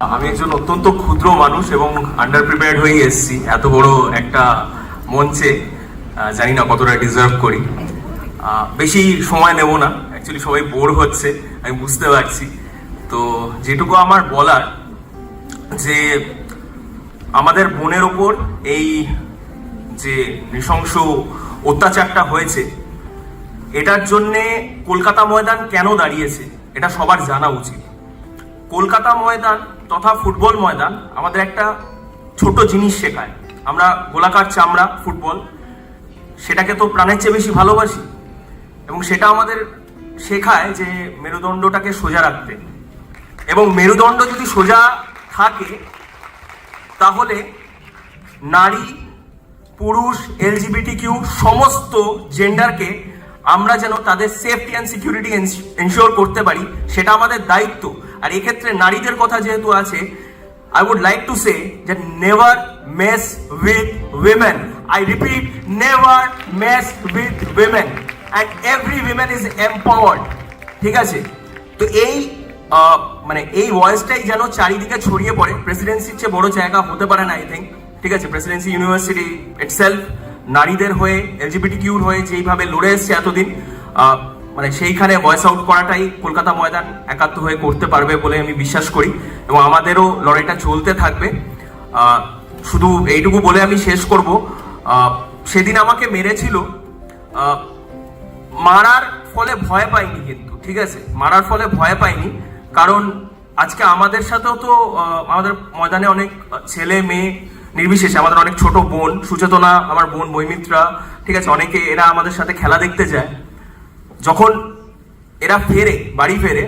আমি একজন অত্যন্ত ক্ষুদ্র মানুষ এবং আন্ডার প্রিপেয়ার্ড হয়ে এসেছি এত বড় একটা মঞ্চে। জানি না কতটা ডিজার্ভ করি। বেশি সময় নেব না, অ্যাকচুয়ালি সবাই বোর হচ্ছে, আমি বুঝতে পারছি। তো যেটুকু আমার বলার, যে আমাদের বোনের ওপর এই যে নৃশংস অত্যাচারটা হয়েছে, এটার জন্যে কলকাতা ময়দান কেন দাঁড়িয়েছে এটা সবার জানা উচিত। কলকাতা ময়দান তথা ফুটবল ময়দান আমাদের একটা ছোট জিনিস শেখায়। আমরা গোলাকার চামড়া ফুটবল, সেটাকে তো প্রাণের চেয়ে বেশি ভালোবাসি, এবং সেটা আমাদের শেখায় যে মেরুদণ্ডটাকে সোজা রাখতে। এবং মেরুদণ্ড যদি সোজা থাকে তাহলে নারী, পুরুষ, LGBT সমস্ত জেন্ডারকে আমরা যেন তাদের সেফটি অ্যান্ড সিকিউরিটি এনশিওর করতে পারি, সেটা আমাদের দায়িত্ব। আর এক্ষেত্রে নারীদের কথা যেহেতু আছে, I would like to say that never mess with women. I repeat, never mess with women. And every woman is empowered. ঠিক আছে? তো এই মানে এই ভয়েসটাই যেন চারিদিকে ছড়িয়ে পড়ে। প্রেসিডেন্সির চেয়ে বড় জায়গা হতে পারে না, আই থিঙ্ক। ঠিক আছে, প্রেসিডেন্সি ইউনিভার্সিটি ইটসেলফ নারীদের হয়ে, LGBT হয়ে যেইভাবে লড়ে এসছে এতদিন, মানে সেইখানে ভয়েস আউট করাটাই কলকাতা ময়দান একাত্ম হয়ে করতে পারবে বলে আমি বিশ্বাস করি, এবং আমাদেরও লড়াইটা চলতে থাকবে। শুধু এইটুকু বলে আমি শেষ করব, সেদিন আমাকে মেরেছিল, মারার ফলে ভয় পাইনি, কিন্তু ঠিক আছে, মারার ফলে ভয় পাইনি, কারণ আজকে আমাদের সাথেও তো আমাদের ময়দানে অনেক ছেলে মেয়ে নির্বিশেষে, আমাদের অনেক ছোট বোন, সুচেতনা আমার বোন, বৈমিত্রা, ঠিক আছে, অনেকে এরা আমাদের সাথে খেলা দেখতে যায়। যখন এরা বাড়ি ফেরে,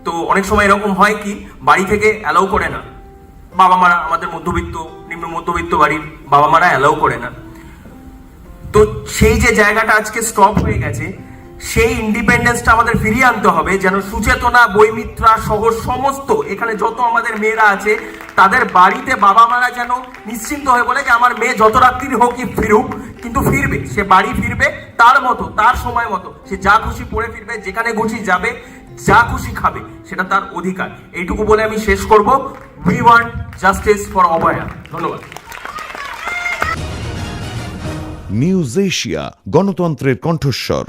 তো অনেক সময় এরকম হয় কি, বাড়ি থেকে অ্যালাউ করে না বাবা মারা, আমাদের মধ্যবিত্ত, নিম্ন মধ্যবিত্ত বাড়ির বাবা মারা অ্যালাউ করে না। তো সেই যে জায়গাটা আজকে স্টপ হয়ে গেছে, সেই ইন্ডিপেন্ডেন্সটা আমাদের ফিরিয়ে আনতে হবে, যেন সুচেতনা, বৈমিত্রা সহ সমস্ত এখানে যত আমাদের মেয়েরা আছে, তাদের বাড়িতে বাবা মারা যেন নিশ্চিন্ত হয়ে বলে যে আমার মেয়ে যত রাত্রি হোক কি ফিরুক, কিন্তু ফিরবে, সে বাড়ি ফিরবে তার মতো, তার সময় মতো, সে যা খুশি পড়ে ফিরবে, যেখানে খুশি যাবে, যা খুশি খাবে, সেটা তার অধিকার। এইটুকু বলে আমি শেষ করব। উই ওয়ান্ট জাস্টিস ফর অভয়া। ধন্যবাদ। নিউজ এশিয়া, গণতন্ত্রের কণ্ঠস্বর।